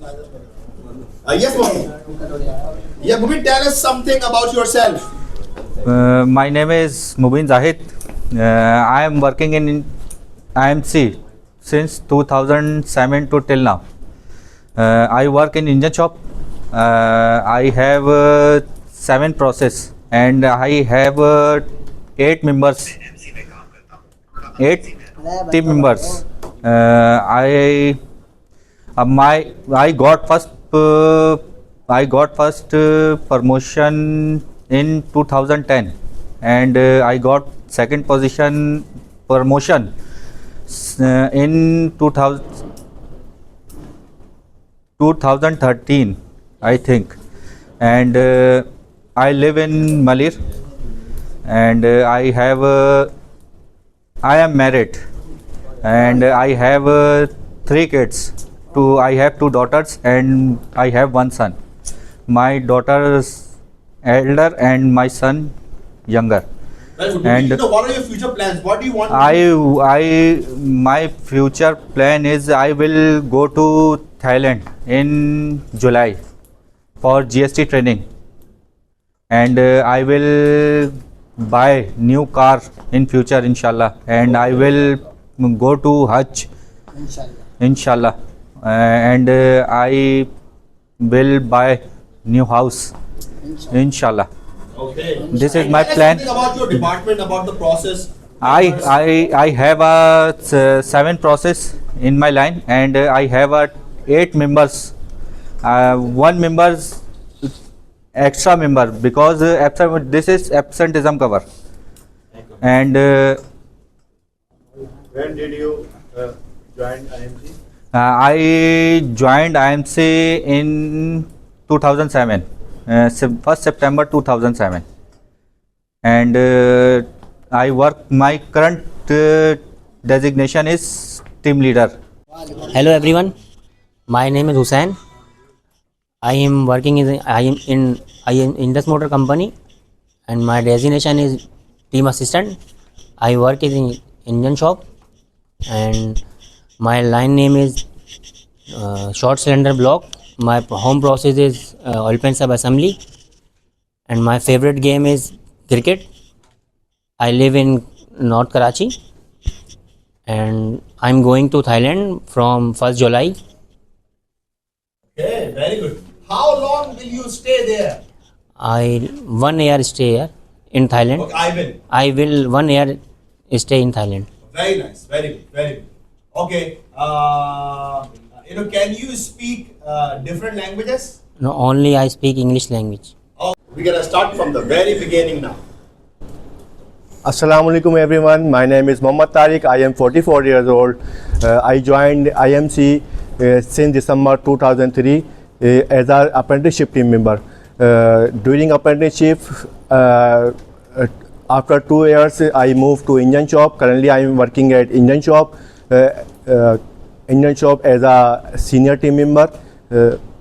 Yes, Mubin. Yeah, Mubin, tell us something about yourself. My name is Mubin Zahid. I am working in IMC since 2007 to till now. I work in engine shop. I have 7 process and I have 8 members, 8 team members. I got first promotion in 2010 and I got second position promotion in 2013 I think, and I live in Malir and I am married and I have 3 kids. I have 2 daughters and I have 1 son. My daughter is elder and my son younger. And what are your future plans? What do you want? My future plan is I will go to Thailand in July for GST training, and I will buy new car in future, inshallah, and I will go to Hajj, inshallah, and I will buy new house, inshallah. Okay. This is my plan. Something about your department, about the process. I have a 7 process in my line, and I have 8 members. 1 members extra member because this is absenteeism cover. And when did you join IMC? I joined IMC in 2007, 1st September 2007, and I work. My current designation is team leader. Hello everyone, my name is Hussain. I am working in Indus Motor Company, and my designation is team assistant. I work in engine shop, and my line name is short cylinder block. My home process is oil pan sub assembly, and my favorite game is cricket. I live in North Karachi, and I'm going to Thailand from 1st July. Okay, very good. How long will you stay there? 1 year stay here in Thailand. Okay, I will 1 year stay in Thailand. Very nice, very good, very good. Okay, can you speak different languages? No, only I speak English language. Oh, we're gonna start from the very beginning now. Assalamu alaikum everyone. My name is Mohammad Tariq. I am 44 years old. I joined IMC since December 2003 as an apprenticeship team member. During apprenticeship, after 2 years, I moved to engine shop. Currently, I am working at engine shop as a senior team member.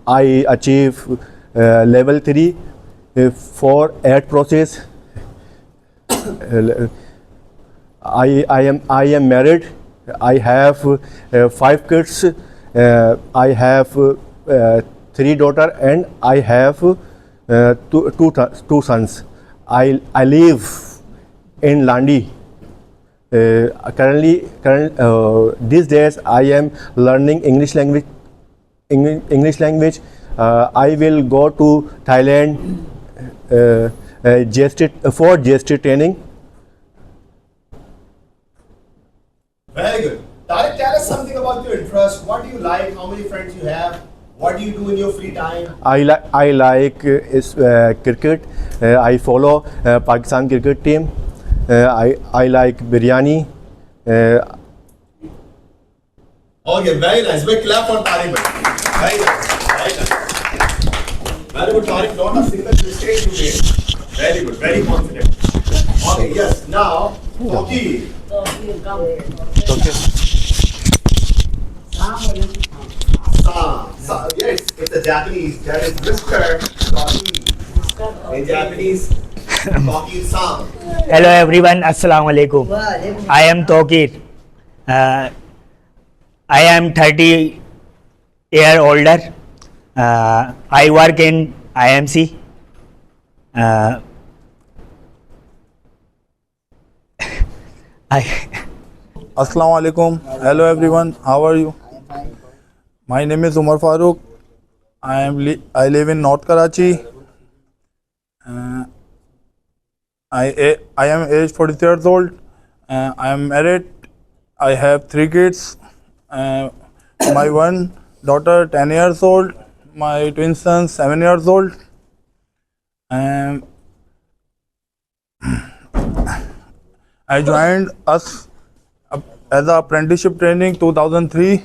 I achieve level 3 for air process. I am married. I have 5 kids. I have 3 daughters and I have 2 sons. I live in Landi. Currently, these days I am learning English language. I will go to Thailand for GST training. Very good. Tariq, tell us something about your interest. What do you like? How many friends you have? What do you do in your free time? I like cricket. I follow Pakistan cricket team. I like biryani. Okay, very nice. Big clap for Tariq. Very nice. Very nice. Very good, Tariq. Not a single mistake you made. Very good. Very confident. Okay, yes. Now, Toki. Yes, it's a Japanese. That is Mr. Toki. In Japanese, Toki-san. Hello everyone, Assalamu alaikum. I am Tokir. I am 30 year older I work in IMC. Assalamu alaikum. Hello everyone. How are you? My name is Umar Farooq. I live in North Karachi. I am age 43 years old. I am married. I have 3 kids. My one daughter 10 years old. My twin son 7 years old. I joined us as a apprenticeship training 2003.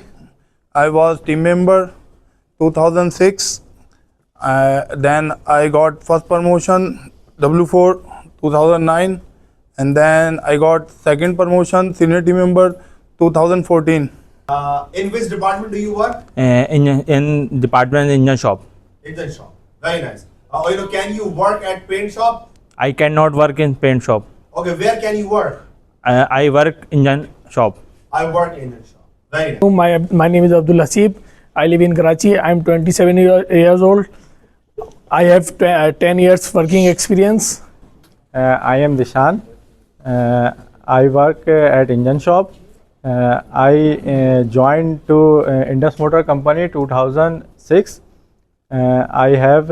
I was team member 2006. Then I got first promotion W4 2009, and then I got second promotion senior team member 2014. In which department do you work? In department engine shop. Engine shop. Very nice. Can you work at paint shop? I cannot work in paint shop. Okay, where can you work? I work engine shop. I work in engine shop. Very nice. My name is Abdul Hasib. I live in Karachi. I am 27 years old. I have 10 years working experience. I am Dishan. I work at engine shop. I joined to Indus Motor Company 2006. I have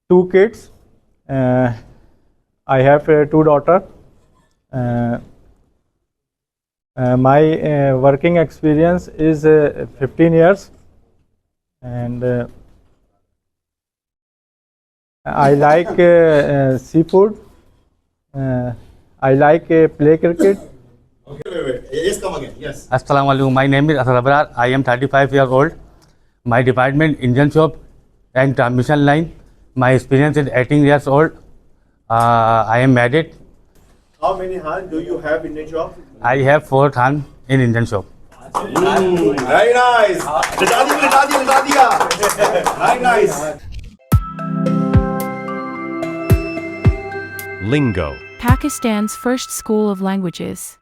2 kids. I have 2 daughters. My working experience is 15 years, and I like seafood. I like play cricket. Okay, wait. Yes, come again. Yes. Assalamu alaikum. My name is Asad Abrar. I am 35 years old. My department engine shop and transmission line. My experience is 18 years old. I am married. How many hands do you have in the job? I have 4 hands in engine shop. Very nice. Lita diya. Very nice. Lingo. Pakistan's first school of languages.